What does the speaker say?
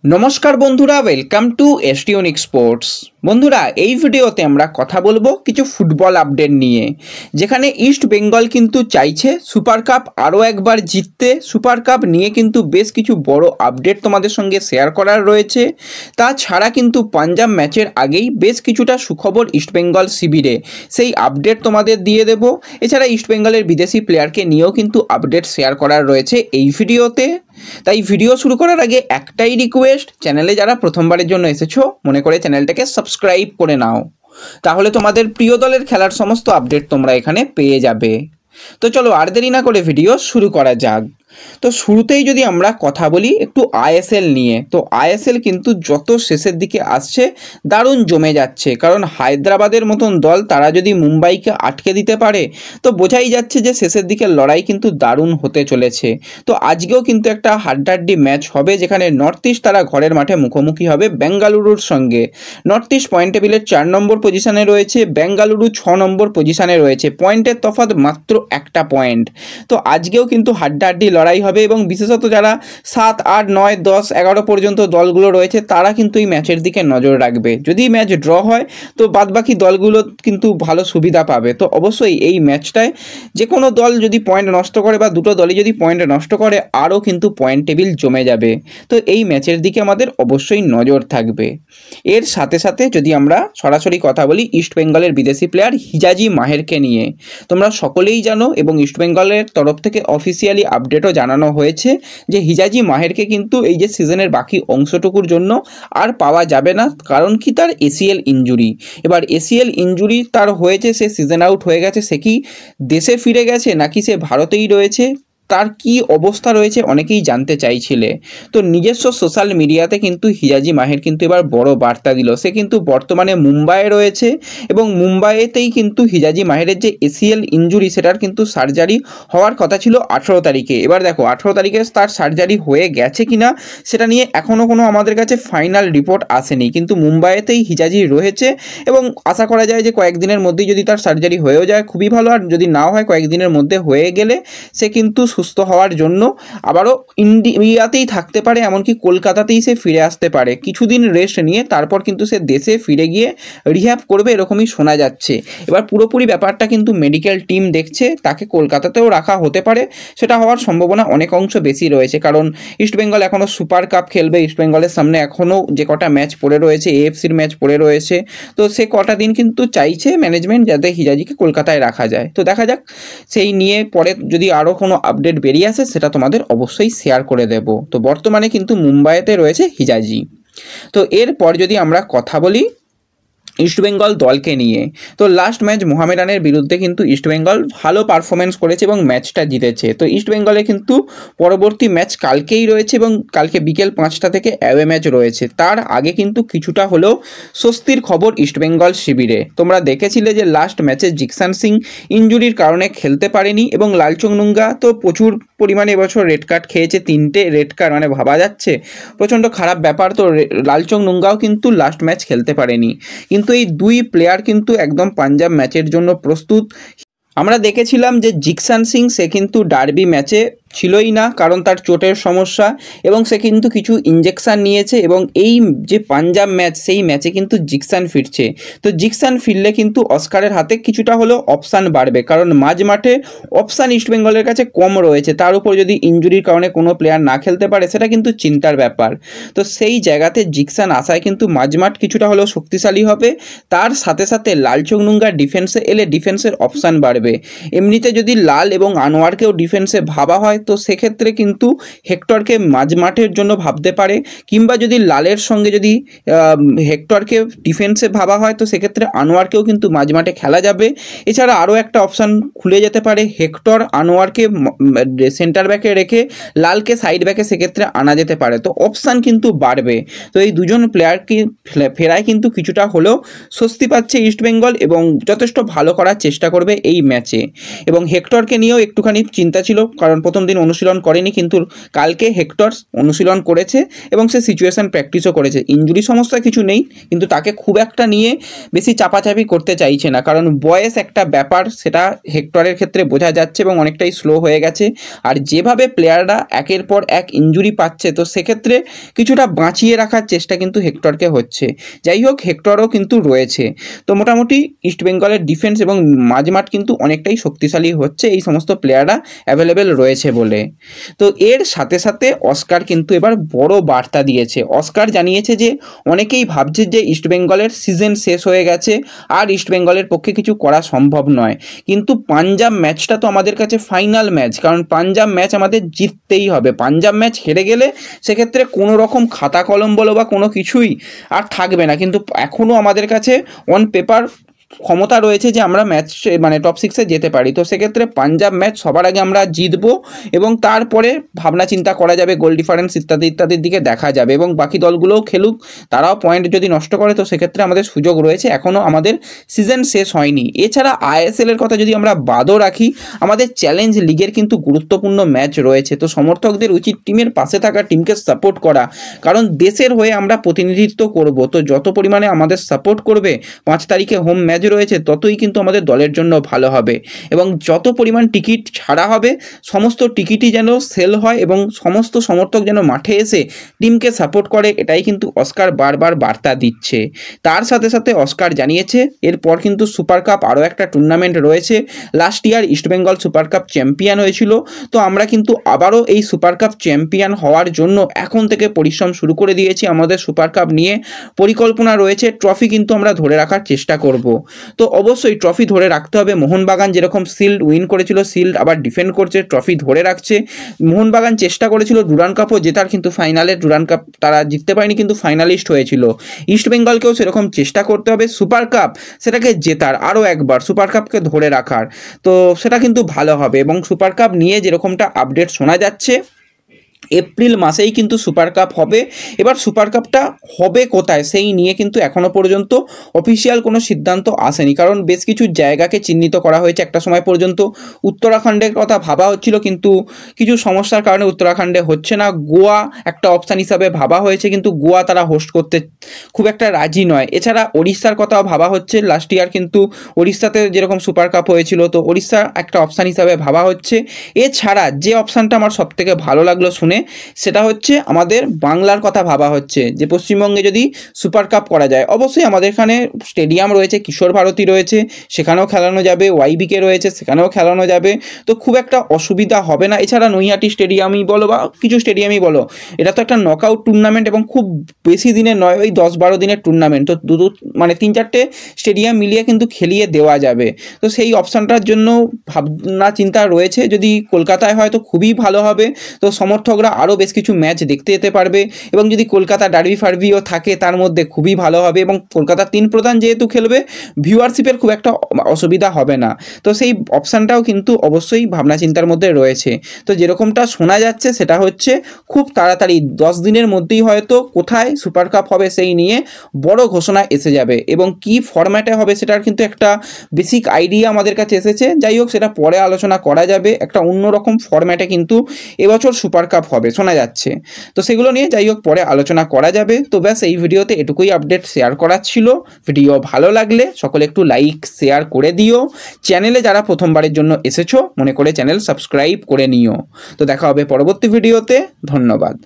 নমস্কার বন্ধুরা, welcome to এসটিউনিক sports. বন্ধুরা, এই ভিডিওতে আমরা কথা বলবো কিছু ফুটবল আপডেট নিয়ে, যেখানে ইস্ট বেঙ্গল কিন্তু চাইছে সুপার কাপ আরও একবার জিততে। সুপার কাপ নিয়ে কিন্তু বেশ কিছু বড় আপডেট তোমাদের সঙ্গে শেয়ার করার রয়েছে। তাছাড়া কিন্তু পাঞ্জাব ম্যাচের আগেই বেশ কিছুটা সুখবর ইস্ট বেঙ্গল শিবিরে, সেই আপডেট তোমাদের দিয়ে দেব। এছাড়া ইস্ট বেঙ্গলের বিদেশি প্লেয়ারকে নিয়েও কিন্তু আপডেট শেয়ার করার রয়েছে এই ভিডিওতে। তাই ভিডিও শুরু করার আগে একটাই রিকোয়েস্ট, চ্যানেলে যারা প্রথমবারের জন্য এসেছো মনে করে চ্যানেলটাকে সাবস্ক্রাইব করে নাও, তাহলে তোমাদের প্রিয় দলের খেলার সমস্ত আপডেট তোমরা এখানে পেয়ে যাবে। তো চলো আর দেরি না করে ভিডিও শুরু করা যাক। তো শুরুতেই যদি আমরা কথা বলি একটু আইএসএল নিয়ে, তো আইএসএল কিন্তু যত শেষের দিকে আসছে দারুণ জমে যাচ্ছে। কারণ হায়দ্রাবাদের মতন দল তারা যদি মুম্বাইকে আটকে দিতে পারে তো বোঝাই যাচ্ছে যে শেষের দিকে লড়াই কিন্তু দারুণ হতে চলেছে। তো আজকেও কিন্তু একটা হাড্ডাহাড্ডি ম্যাচ হবে, যেখানে নর্থ ইস্ট তারা ঘরের মাঠে মুখোমুখি হবে বেঙ্গালুরুর সঙ্গে। নর্থ ইস্ট পয়েন্ট টেবিলের 4 নম্বর পজিশনে রয়েছে, বেঙ্গালুরু 6 নম্বর পজিশনে রয়েছে, পয়েন্টের তফাৎ মাত্র একটা পয়েন্ট। তো আজকেও কিন্তু হাড্ডাহাড্ডি লড়াই হবে, এবং বিশেষত যারা 7, 8, 9, 10, 11 পর্যন্ত দলগুলো রয়েছে তারা কিন্তু এই ম্যাচের দিকে নজর রাখবে। যদি ম্যাচ ড্র হয় তো বাদবাকি দলগুলো কিন্তু ভালো সুবিধা পাবে। তো অবশ্যই এই ম্যাচটায় যে কোনো দল যদি পয়েন্ট নষ্ট করে বা দুটো দলই যদি পয়েন্ট নষ্ট করে আরও কিন্তু পয়েন্ট টেবিল জমে যাবে। তো এই ম্যাচের দিকে আমাদের অবশ্যই নজর থাকবে। এর সাথে সাথে যদি আমরা সরাসরি কথা বলি ইস্ট বেঙ্গলের বিদেশি প্লেয়ার হিজাজি মাহেরকে নিয়ে, তোমরা সকলেই জানো এবং ইস্ট বেঙ্গলের তরফ থেকে অফিসিয়ালি আপডেটও জানানো হয়েছে যে হিজাজি মাহেরকে কিন্তু এই যে সিজনের বাকি অংশটুকুর জন্য আর পাওয়া যাবে না। কারণ কি, তার এসিএল ইনজুরি। এবার এসিএল ইনজুরি তার হয়েছে, সে সিজন আউট হয়ে গেছে। সে কি দেশে ফিরে গেছে নাকি সে ভারতেই রয়েছে, তার কি অবস্থা রয়েছে অনেকেই জানতে চাইছিলে। তো নিজস্ব সোশ্যাল মিডিয়াতে কিন্তু হিজাজি মাহের কিন্তু এবার বড় বার্তা দিল। সে কিন্তু বর্তমানে মুম্বাইয়ে রয়েছে এবং মুম্বাইতেই কিন্তু হিজাজি মাহেরের যে এসিএল ইনজুরি সেটার কিন্তু সার্জারি হওয়ার কথা ছিল 18 তারিখে। এবার দেখো 18 তারিখে তার সার্জারি হয়ে গেছে কিনা সেটা নিয়ে এখনও কোনো আমাদের কাছে ফাইনাল রিপোর্ট আসেনি, কিন্তু মুম্বাইতেই হিজাজি রয়েছে এবং আশা করা যায় যে কয়েকদিনের মধ্যেই যদি তার সার্জারি হয়েও যায় খুবই ভালো, আর যদি নাও হয় কয়েকদিনের মধ্যে হয়ে গেলে সে কিন্তু সুস্থ হওয়ার জন্য আবারও ইন্ডিয়াতেই থাকতে পারে, এমনকি কলকাতাতেই সে ফিরে আসতে পারে কিছুদিন রেস্ট নিয়ে। তারপর কিন্তু সে দেশে ফিরে গিয়ে রিহ্যাব করবে এরকমই শোনা যাচ্ছে। এবার পুরোপুরি ব্যাপারটা কিন্তু মেডিকেল টিম দেখছে, তাকে কলকাতাতেও রাখা হতে পারে, সেটা হওয়ার সম্ভাবনা অনেক অংশ বেশি রয়েছে। কারণ ইস্টবেঙ্গল এখনও সুপার কাপ খেলবে, ইস্টবেঙ্গলের সামনে এখনও যে কটা ম্যাচ পড়ে রয়েছে, এএফসির ম্যাচ পড়ে রয়েছে, তো সে কটা দিন কিন্তু চাইছে ম্যানেজমেন্ট যাতে হিজাজিকে কলকাতায় রাখা যায়। তো দেখা যাক, সেই নিয়ে পরে যদি আরও কোনো আপডেট বেরিয়ে আসে সেটা তোমাদের অবশ্যই শেয়ার করে দেব। তো বর্তমানে কিন্তু মুম্বাইতে রয়েছে হিজাজি। তো এরপর যদি আমরা কথা বলি ইস্টবেঙ্গল দলকে নিয়ে, তো লাস্ট ম্যাচ মোহামেডানের বিরুদ্ধে কিন্তু ইস্টবেঙ্গল ভালো পারফরমেন্স করেছে এবং ম্যাচটা জিতেছে। তো ইস্টবেঙ্গলে কিন্তু পরবর্তী ম্যাচ কালকেই রয়েছে এবং কালকে বিকেল 5টা থেকে অ্যাওয়ে ম্যাচ রয়েছে। তার আগে কিন্তু কিছুটা হলেও স্বস্তির খবর ইস্টবেঙ্গল শিবিরে। তোমরা দেখেছিলে যে লাস্ট ম্যাচে জিকসান সিং ইনজুরির কারণে খেলতে পারেনি এবং লালচং নুঙ্গা তো প্রচুর পরিমাণে এবছর রেড কার্ড খেয়েছে, 3টে রেড কার্ড, মানে ভাবা যাচ্ছে প্রচণ্ড খারাপ ব্যাপার। তো লালচং নুঙ্গাও কিন্তু লাস্ট ম্যাচ খেলতে পারেনি, কিন্তু এই দুই প্লেয়ার কিন্তু একদম পাঞ্জাব ম্যাচের জন্য প্রস্তুত। আমরা দেখেছিলাম যে জিকসান সিং সে কিন্তু ডার্বি ম্যাচে ছিলই না, কারণ তার চোটের সমস্যা, এবং সে কিন্তু কিছু ইঞ্জেকশান নিয়েছে এবং এই যে পাঞ্জাব ম্যাচ সেই ম্যাচে কিন্তু জিকসান ফিরছে। তো জিকসান ফিরলে কিন্তু অস্কারের হাতে কিছুটা হলেও অপশান বাড়বে, কারণ মাঝ মাঠে অপশান ইস্টবেঙ্গলের কাছে কম রয়েছে। তার উপর যদি ইনজুরির কারণে কোনো প্লেয়ার না খেলতে পারে সেটা কিন্তু চিন্তার ব্যাপার। তো সেই জায়গাতে জিকসান আসায় কিন্তু মাঝমাঠ কিছুটা হলেও শক্তিশালী হবে। তার সাথে সাথে লালচং নুঙ্গা ডিফেন্সে এলে ডিফেন্সের অপশান বাড়বে। এমনিতে যদি লাল এবং আনোয়ারকেও ডিফেন্সে ভাবা হয় তো সেক্ষেত্রে কিন্তু হেক্টরকে মাঝমাঠের জন্য ভাবতে পারে, কিংবা যদি লালের সঙ্গে যদি হেক্টরকে ডিফেন্সে ভাবা হয় তো সেক্ষেত্রে আনোয়ারকেও কিন্তু মাঝমাঠে খেলা যাবে। এছাড়া আরও একটা অপশান খুলে যেতে পারে, হেক্টর আনোয়ারকে সেন্টার ব্যাকে রেখে লালকে সাইড ব্যাকে সেক্ষেত্রে আনা যেতে পারে। তো অপশান কিন্তু বাড়বে। তো এই দুজন প্লেয়ারকে ফেরায় কিন্তু কিছুটা হলেও স্বস্তি পাচ্ছে ইস্টবেঙ্গল এবং যথেষ্ট ভালো করার চেষ্টা করবে এই ম্যাচে। এবং হেক্টরকে নিয়েও একটুখানি চিন্তা ছিল, কারণ প্রথম দিন অনুশীলন করেনি, কিন্তু কালকে হেক্টর অনুশীলন করেছে এবং সে সিচুয়েশন প্র্যাকটিসও করেছে। ইনজুরি সমস্যা কিছু নেই, কিন্তু তাকে খুব একটা নিয়ে বেশি চাপাচাপি করতে চাইছে না, কারণ বয়স একটা ব্যাপার, সেটা হেক্টরের ক্ষেত্রে বোঝা যাচ্ছে এবং অনেকটাই স্লো হয়ে গেছে। আর যেভাবে প্লেয়াররা একের পর এক ইনজুরি পাচ্ছে, তো সেক্ষেত্রে কিছুটা বাঁচিয়ে রাখার চেষ্টা কিন্তু হেক্টরকে হচ্ছে। যাই হোক, হেক্টরও কিন্তু রয়েছে। তো মোটামুটি ইস্টবেঙ্গলের ডিফেন্স এবং মাঝমাঠ কিন্তু অনেকটাই শক্তিশালী হচ্ছে এই সমস্ত প্লেয়াররা অ্যাভেলেবেল রয়েছে বলে। তো এর সাথে সাথে অস্কার কিন্তু এবার বড় বার্তা দিয়েছে। অস্কার জানিয়েছে যে অনেকেই ভাবছে যে ইস্টবেঙ্গলের সিজন শেষ হয়ে গেছে, আর ইস্টবেঙ্গলের পক্ষে কিছু করা সম্ভব নয়, কিন্তু পাঞ্জাব ম্যাচটা তো আমাদের কাছে ফাইনাল ম্যাচ, কারণ পাঞ্জাব ম্যাচ আমাদের জিততেই হবে। পাঞ্জাব ম্যাচ হেরে গেলে সেক্ষেত্রে কোনো রকম খাতা কলম বলো বা কোনো কিছুই আর থাকবে না, কিন্তু এখনও আমাদের কাছে অন পেপার ক্ষমতা রয়েছে যে আমরা ম্যাচ মানে টপ 6-এ যেতে পারি। তো সেক্ষেত্রে পাঞ্জাব ম্যাচ সবার আগে আমরা জিতবো এবং তারপরে ভাবনা চিন্তা করা যাবে, গোল ডিফারেন্স ইত্যাদি ইত্যাদির দিকে দেখা যাবে, এবং বাকি দলগুলোও খেলুক, তারাও পয়েন্ট যদি নষ্ট করে তো সেক্ষেত্রে আমাদের সুযোগ রয়েছে। এখনও আমাদের সিজন শেষ হয়নি। এছাড়া আইএসএলের কথা যদি আমরা বাদও রাখি, আমাদের চ্যালেঞ্জ লিগের কিন্তু গুরুত্বপূর্ণ ম্যাচ রয়েছে। তো সমর্থকদের উচিত টিমের পাশে থাকা, টিমকে সাপোর্ট করা, কারণ দেশের হয়ে আমরা প্রতিনিধিত্ব করব। তো যত পরিমাণে আমাদের সাপোর্ট করবে, 5 তারিখে হোম ম্যাচ রয়েছে, ততই কিন্তু আমাদের দলের জন্য ভালো হবে। এবং যত পরিমাণ টিকিট ছাড়া হবে, সমস্ত টিকিটই যেন সেল হয় এবং সমস্ত সমর্থক যেন মাঠে এসে টিমকে সাপোর্ট করে, এটাই কিন্তু অস্কার বারবার বার্তা দিচ্ছে। তার সাথে সাথে অস্কার জানিয়েছে এরপর কিন্তু সুপার কাপ আরও একটা টুর্নামেন্ট রয়েছে। Last year East Bengal super cup champion হয়েছিল, তো আমরা কিন্তু আবারও এই সুপার কাপ চ্যাম্পিয়ন হওয়ার জন্য এখন থেকে পরিশ্রম শুরু করে দিয়েছি। আমাদের সুপার কাপ নিয়ে পরিকল্পনা রয়েছে, ট্রফি কিন্তু আমরা ধরে রাখার চেষ্টা করব। তো অবশ্যই ট্রফি ধরে রাখতে হবে। মোহনবাগান যেরকম শিল্ড উইন করেছিল, শিল্ড আবার ডিফেন্ড করছে, ট্রফি ধরে রাখছে। মোহনবাগান চেষ্টা করেছিল ডুরান্ড কাপও জেতার, কিন্তু ফাইনালে ডুরান্ড কাপ তারা জিততে পারেনি, কিন্তু ফাইনালিস্ট হয়েছিল। ইস্টবেঙ্গলকেও সেরকম চেষ্টা করতে হবে সুপার কাপ সেটাকে জেতার, আরও একবার সুপার কাপকে ধরে রাখার, তো সেটা কিন্তু ভালো হবে। এবং সুপার কাপ নিয়ে যেরকমটা আপডেট শোনা যাচ্ছে, এপ্রিল মাসেই কিন্তু সুপার কাপ হবে। এবার সুপার কাপটা হবে কোথায় সেই নিয়ে কিন্তু এখনও পর্যন্ত অফিসিয়াল কোনো সিদ্ধান্ত আসেনি, কারণ বেশ কিছু জায়গাকে চিহ্নিত করা হয়েছে। একটা সময় পর্যন্ত উত্তরাখণ্ডের কথা ভাবা হচ্ছিল, কিন্তু কিছু সমস্যার কারণে উত্তরাখণ্ডে হচ্ছে না। গোয়া একটা অপশান হিসাবে ভাবা হয়েছে, কিন্তু গোয়া তারা হোস্ট করতে খুব একটা রাজি নয়। এছাড়া ওড়িশার কথাও ভাবা হচ্ছে, লাস্ট ইয়ার কিন্তু ওড়িশাতে যেরকম সুপার কাপ হয়েছিল, তো ওড়িশা একটা অপশান হিসাবে ভাবা হচ্ছে। এছাড়া যে অপশানটা আমার সবথেকে ভালো লাগলো শুনে, সেটা হচ্ছে আমাদের বাংলার কথা ভাবা হচ্ছে, যে পশ্চিমবঙ্গে যদি সুপার কাপ করা যায়। অবশ্যই আমাদের এখানে স্টেডিয়াম রয়েছে, কিশোর ভারতী রয়েছে, সেখানেও খেলানো যাবে, ওয়াইবিকে রয়েছে, সেখানেও খেলানো যাবে, তো খুব একটা অসুবিধা হবে না। এছাড়া নৈহাটি স্টেডিয়ামই বলো বা কিছু স্টেডিয়ামই বলো, এটা তো একটা নকআউট টুর্নামেন্ট এবং খুব বেশি দিনের নয়, ওই 10-12 দিনের টুর্নামেন্ট, তো মানে 3-4টে স্টেডিয়াম মিলিয়ে কিন্তু খেলিয়ে দেওয়া যাবে। তো সেই অপশানটার জন্য ভাবনা চিন্তা রয়েছে। যদি কলকাতায় হয় তো খুবই ভালো হবে, তো সমর্থকরা আরও বেশ কিছু ম্যাচ দেখতে যেতে পারবে, এবং যদি কলকাতা ডার্বি ফার্বিও থাকে তার মধ্যে খুবই ভালো হবে। এবং কলকাতার 3 প্রধান যেহেতু খেলবে, ভিউয়ারশিপের খুব একটা অসুবিধা হবে না। তো সেই অপশানটাও কিন্তু অবশ্যই ভাবনা চিন্তার মধ্যে রয়েছে। তো যেরকমটা শোনা যাচ্ছে সেটা হচ্ছে খুব তাড়াতাড়ি 10 দিনের মধ্যেই হয়তো কোথায় সুপার কাপ হবে সেই নিয়ে বড় ঘোষণা এসে যাবে, এবং কি ফরম্যাটে হবে সেটার কিন্তু একটা বেসিক আইডিয়া আমাদের কাছে এসেছে। যাই হোক, সেটা পরে আলোচনা করা যাবে। একটা অন্যরকম ফরম্যাটে কিন্তু এবছর সুপার কাপ হবে শোনা যাচ্ছে, তো সেগুলো নিয়ে যাই হোক পরে আলোচনা করা যাবে। তো ব্যাস এই ভিডিওতে এটুকুই আপডেট শেয়ার করার ছিল। ভিডিও ভালো লাগলে সকলে একটু লাইক শেয়ার করে দিও। চ্যানেলে যারা প্রথমবারের জন্য এসেছো, মনে করে চ্যানেল সাবস্ক্রাইব করে নিও। তো দেখা হবে পরবর্তী ভিডিওতে। ধন্যবাদ।